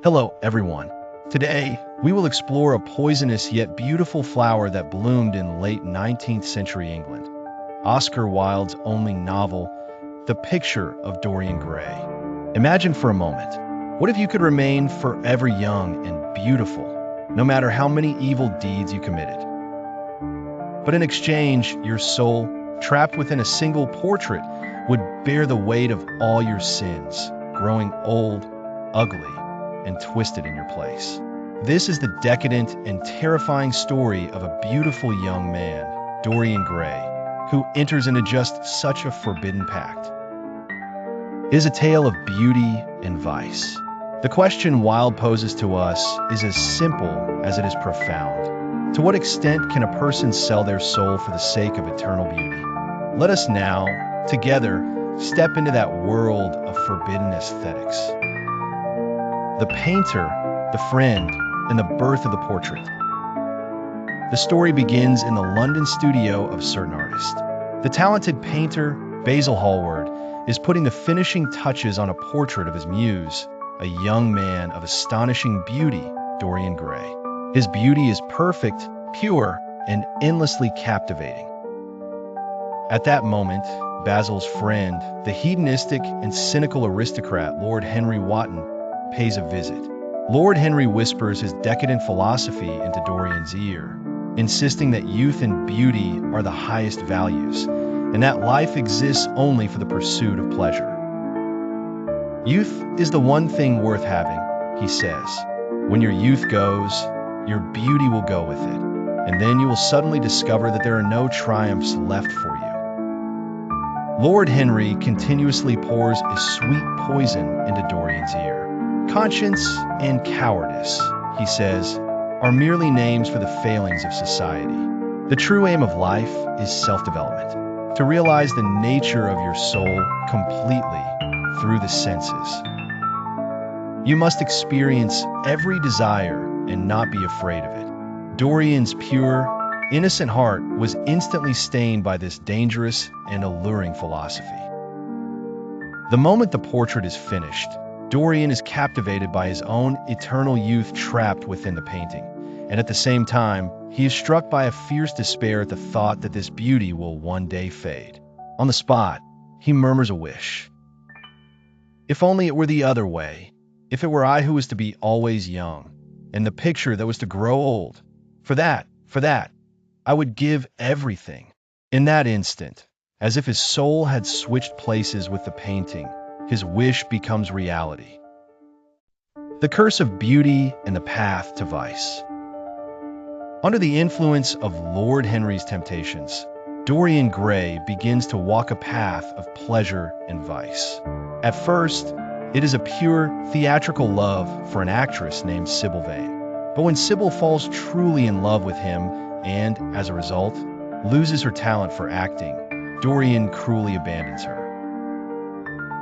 Hello, everyone. Today, we will explore a poisonous yet beautiful flower that bloomed in late 19th century England. Oscar Wilde's only novel, The Picture of Dorian Gray. Imagine for a moment, what if you could remain forever young and beautiful, no matter how many evil deeds you committed? But in exchange, your soul, trapped within a single portrait, would bear the weight of all your sins, growing old, ugly, and twisted in your place. This is the decadent and terrifying story of a beautiful young man, Dorian Gray, who enters into just such a forbidden pact. It is a tale of beauty and vice. The question Wilde poses to us is as simple as it is profound. To what extent can a person sell their soul for the sake of eternal beauty? Let us now, together, step into that world of forbidden aesthetics. The painter, the friend, and the birth of the portrait. The story begins in the London studio of a certain artist. The talented painter, Basil Hallward, is putting the finishing touches on a portrait of his muse, a young man of astonishing beauty, Dorian Gray. His beauty is perfect, pure, and endlessly captivating. At that moment, Basil's friend, the hedonistic and cynical aristocrat Lord Henry Wotton, pays a visit. Lord Henry whispers his decadent philosophy into Dorian's ear, insisting that youth and beauty are the highest values, and that life exists only for the pursuit of pleasure. Youth is the one thing worth having, he says. When your youth goes, your beauty will go with it, and then you will suddenly discover that there are no triumphs left for you. Lord Henry continuously pours a sweet poison into Dorian's ear. Conscience and cowardice, he says, are merely names for the failings of society. The true aim of life is self-development, to realize the nature of your soul completely through the senses. You must experience every desire and not be afraid of it. Dorian's pure, innocent heart was instantly stained by this dangerous and alluring philosophy. The moment the portrait is finished, Dorian is captivated by his own eternal youth trapped within the painting, and at the same time, he is struck by a fierce despair at the thought that this beauty will one day fade. On the spot, he murmurs a wish. If only it were the other way, if it were I who was to be always young, and the picture that was to grow old. For that, I would give everything. In that instant, as if his soul had switched places with the painting, his wish becomes reality. The curse of beauty and the path to vice. Under the influence of Lord Henry's temptations, Dorian Gray begins to walk a path of pleasure and vice. At first, it is a pure theatrical love for an actress named Sybil Vane. But when Sybil falls truly in love with him and, as a result, loses her talent for acting, Dorian cruelly abandons her.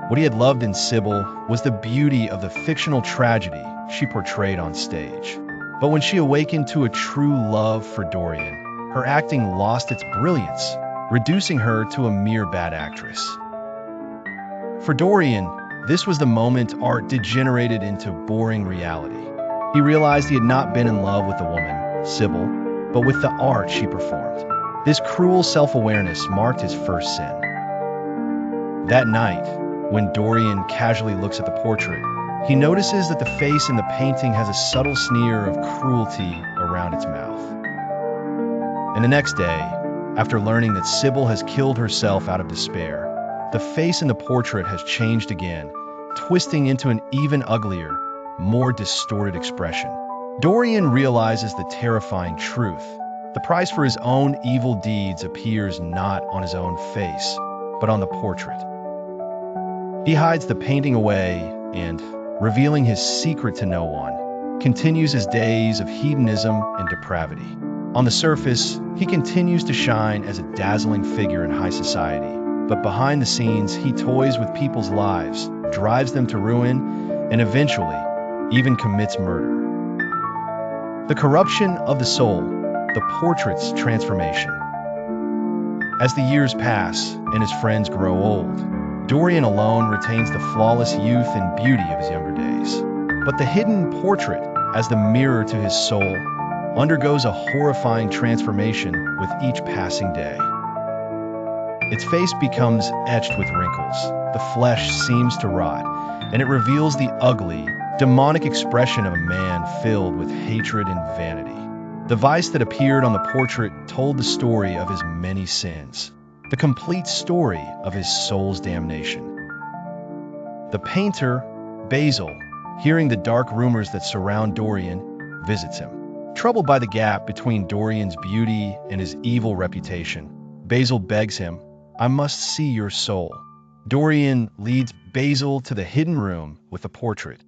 What he had loved in Sybil was the beauty of the fictional tragedy she portrayed on stage. But when she awakened to a true love for Dorian, her acting lost its brilliance, reducing her to a mere bad actress. For Dorian, this was the moment art degenerated into boring reality. He realized he had not been in love with the woman, Sybil, but with the art she performed. This cruel self-awareness marked his first sin. That night, when Dorian casually looks at the portrait, he notices that the face in the painting has a subtle sneer of cruelty around its mouth. And the next day, after learning that Sybil has killed herself out of despair, the face in the portrait has changed again, twisting into an even uglier, more distorted expression. Dorian realizes the terrifying truth. The price for his own evil deeds appears not on his own face, but on the portrait. He hides the painting away and, revealing his secret to no one, continues his days of hedonism and depravity. On the surface, he continues to shine as a dazzling figure in high society, but behind the scenes, he toys with people's lives, drives them to ruin, and eventually, even commits murder. The corruption of the soul, the portrait's transformation. As the years pass and his friends grow old, Dorian alone retains the flawless youth and beauty of his younger days. But the hidden portrait, as the mirror to his soul, undergoes a horrifying transformation with each passing day. Its face becomes etched with wrinkles, the flesh seems to rot, and it reveals the ugly, demonic expression of a man filled with hatred and vanity. The vice that appeared on the portrait told the story of his many sins, the complete story of his soul's damnation. The painter, Basil, hearing the dark rumors that surround Dorian, visits him. Troubled by the gap between Dorian's beauty and his evil reputation, Basil begs him, "I must see your soul." Dorian leads Basil to the hidden room with the portrait.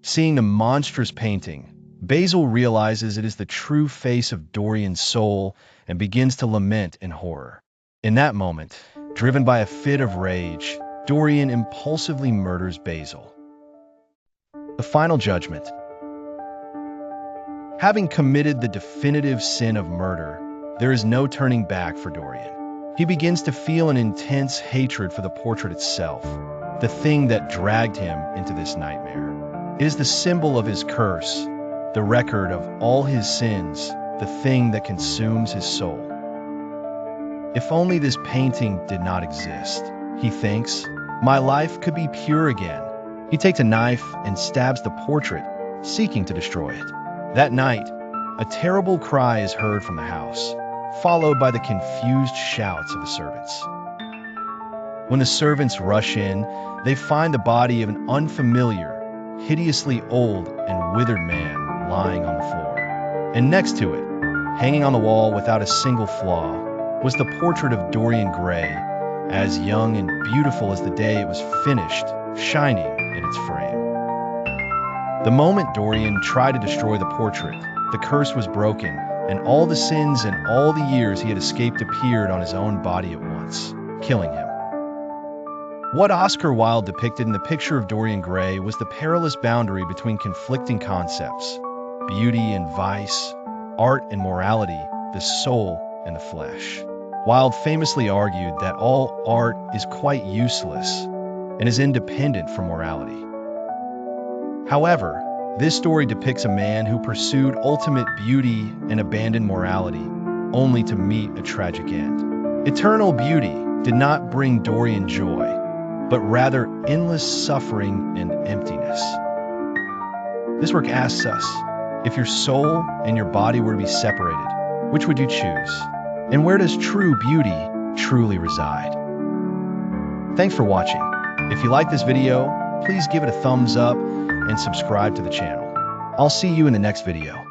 Seeing the monstrous painting, Basil realizes it is the true face of Dorian's soul and begins to lament in horror. In that moment, driven by a fit of rage, Dorian impulsively murders Basil. The final judgment. Having committed the definitive sin of murder, there is no turning back for Dorian. He begins to feel an intense hatred for the portrait itself, the thing that dragged him into this nightmare. It is the symbol of his curse, the record of all his sins, the thing that consumes his soul. If only this painting did not exist, he thinks, my life could be pure again. He takes a knife and stabs the portrait, seeking to destroy it. That night, a terrible cry is heard from the house, followed by the confused shouts of the servants. When the servants rush in, they find the body of an unfamiliar, hideously old and withered man lying on the floor. And next to it, hanging on the wall without a single flaw, was the portrait of Dorian Gray, as young and beautiful as the day it was finished, shining in its frame. The moment Dorian tried to destroy the portrait, the curse was broken, and all the sins and all the years he had escaped appeared on his own body at once, killing him. What Oscar Wilde depicted in the Picture of Dorian Gray was the perilous boundary between conflicting concepts, beauty and vice, art and morality, the soul and the flesh. Wilde famously argued that all art is quite useless and is independent from morality. However, this story depicts a man who pursued ultimate beauty and abandoned morality, only to meet a tragic end. Eternal beauty did not bring Dorian joy, but rather endless suffering and emptiness. This work asks us, if your soul and your body were to be separated, which would you choose? And where does true beauty truly reside? Thanks for watching. If you like this video, please give it a thumbs up and subscribe to the channel. I'll see you in the next video.